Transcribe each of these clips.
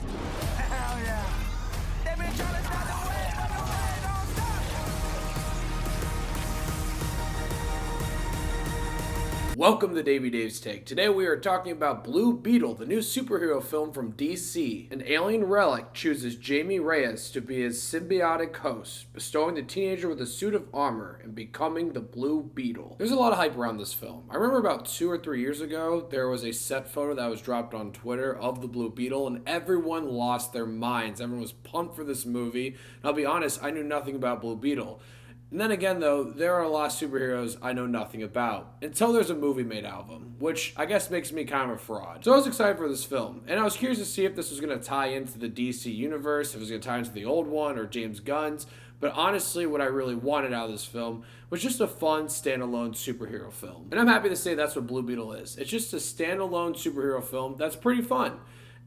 Hell yeah. They been trying to stop the way, but the way don't stop. Welcome to Davey Dave's Take. Today we are talking about Blue Beetle, the new superhero film from DC. An alien relic chooses Jamie Reyes to be his symbiotic host, bestowing the teenager with a suit of armor and becoming the Blue Beetle. There's a lot of hype around this film. I remember about 2 or 3 years ago, there was a set photo that was dropped on Twitter of the Blue Beetle, and everyone lost their minds. Everyone was pumped for this movie. And I'll be honest, I knew nothing about Blue Beetle. And then again, though, there are a lot of superheroes I know nothing about, until there's a movie made out of them, which I guess makes me kind of a fraud. So I was excited for this film, and I was curious to see if this was going to tie into the DC universe, if it was going to tie into the old one, or James Gunn's, but honestly, what I really wanted out of this film was just a fun, standalone superhero film. And I'm happy to say that's what Blue Beetle is. It's just a standalone superhero film that's pretty fun.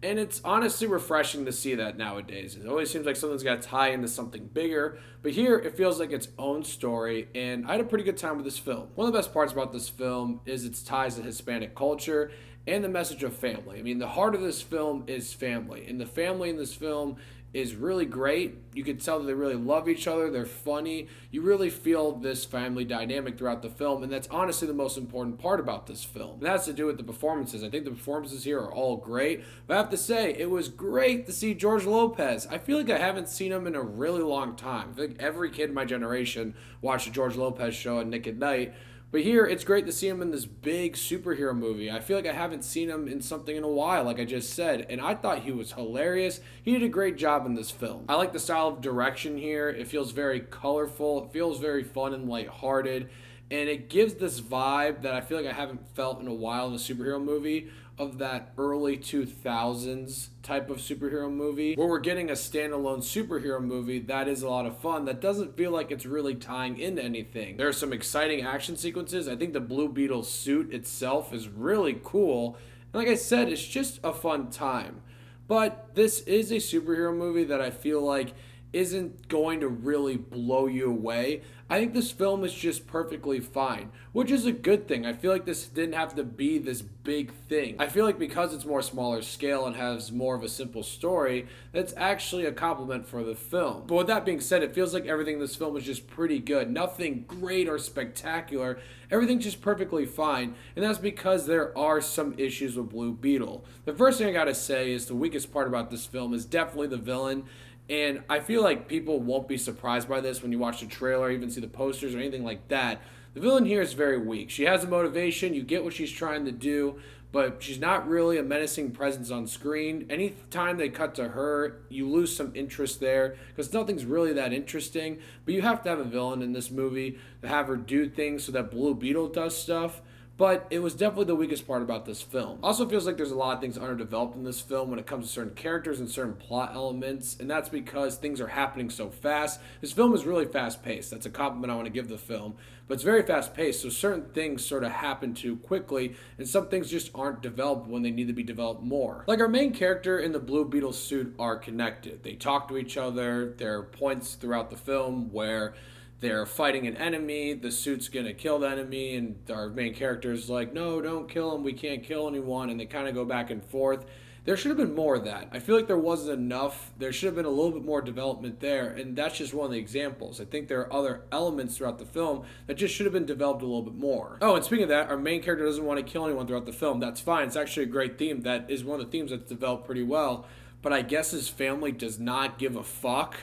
And it's honestly refreshing to see that nowadays. It always seems like something's got to tie into something bigger, but here it feels like its own story, and I had a pretty good time with this film. One of the best parts about this film is its ties to Hispanic culture and the message of family. I mean, the heart of this film is family, and the family in this film is really great. You can tell that they really love each other. They're funny. You really feel this family dynamic throughout the film, and that's honestly the most important part about this film. And that has to do with the performances. I think the performances here are all great, but I have to say, it was great to see George Lopez. I feel like I haven't seen him in a really long time. I feel like every kid in my generation watched the George Lopez show at Nick at Night. But here, it's great to see him in this big superhero movie. I feel like I haven't seen him in something in a while, like I just said, and I thought he was hilarious. He did a great job in this film. I like the style of direction here. It feels very colorful. It feels very fun and lighthearted, and it gives this vibe that I feel like I haven't felt in a while in a superhero movie, of that early 2000s type of superhero movie, where we're getting a standalone superhero movie that is a lot of fun, that doesn't feel like it's really tying into anything. There are some exciting action sequences. I think the Blue Beetle suit itself is really cool, and like I said, it's just a fun time. But this is a superhero movie that I feel like isn't going to really blow you away. I think this film is just perfectly fine, which is a good thing. I feel like this didn't have to be this big thing. I feel like because it's more smaller scale and has more of a simple story, that's actually a compliment for the film. But with that being said, it feels like everything in this film is just pretty good. Nothing great or spectacular. Everything's just perfectly fine, and that's because there are some issues with Blue Beetle. The first thing I gotta say is the weakest part about this film is definitely the villain. And I feel like people won't be surprised by this when you watch the trailer, or even see the posters or anything like that. The villain here is very weak. She has a motivation, you get what she's trying to do, but she's not really a menacing presence on screen. Anytime they cut to her, you lose some interest there, because nothing's really that interesting. But you have to have a villain in this movie to have her do things so that Blue Beetle does stuff. But it was definitely the weakest part about this film. Also feels like there's a lot of things underdeveloped in this film when it comes to certain characters and certain plot elements, and that's because things are happening so fast. This film is really fast-paced. That's a compliment I want to give the film. But it's very fast-paced, so certain things sort of happen too quickly, and some things just aren't developed when they need to be developed more. Like our main character and the Blue Beetle suit are connected. They talk to each other. There are points throughout the film where they're fighting an enemy, the suit's gonna kill the enemy, and our main character's like, no, don't kill him, we can't kill anyone, and they kind of go back and forth. There should have been more of that. I feel like there wasn't enough. There should have been a little bit more development there, and that's just one of the examples. I think there are other elements throughout the film that just should have been developed a little bit more. Oh, and speaking of that, our main character doesn't want to kill anyone throughout the film. That's fine. It's actually a great theme. That is one of the themes that's developed pretty well, but I guess his family does not give a fuck.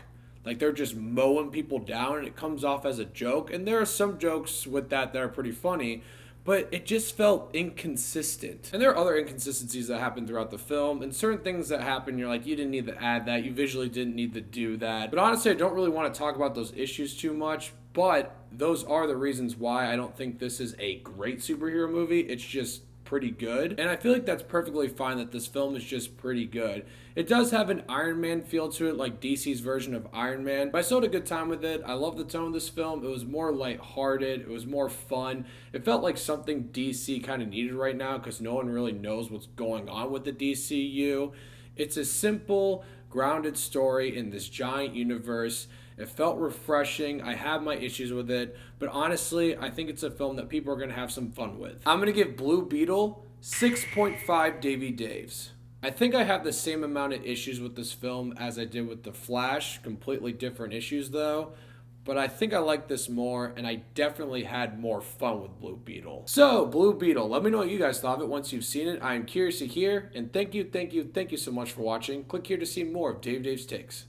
Like, they're just mowing people down, and it comes off as a joke. And there are some jokes with that are pretty funny, but it just felt inconsistent. And there are other inconsistencies that happen throughout the film, and certain things that happen, you're like, you didn't need to add that. You visually didn't need to do that. But honestly, I don't really want to talk about those issues too much, but those are the reasons why I don't think this is a great superhero movie. It's just pretty good, and I feel like that's perfectly fine, that this film is just pretty good. It does have an Iron Man feel to it, like DC's version of Iron Man, but I still had a good time with it. I love the tone of this film. It was more lighthearted. It was more fun. It felt like something DC kind of needed right now, because no one really knows what's going on with the DCU. It's a simple, grounded story in this giant universe. It felt refreshing. I have my issues with it, but honestly, I think it's a film that people are going to have some fun with. I'm going to give Blue Beetle 6.5 Davey Daves. I think I have the same amount of issues with this film as I did with The Flash. Completely different issues though. But I think I like this more, and I definitely had more fun with Blue Beetle. So, Blue Beetle, let me know what you guys thought of it once you've seen it. I am curious to hear, and thank you so much for watching. Click here to see more of Dave's Takes.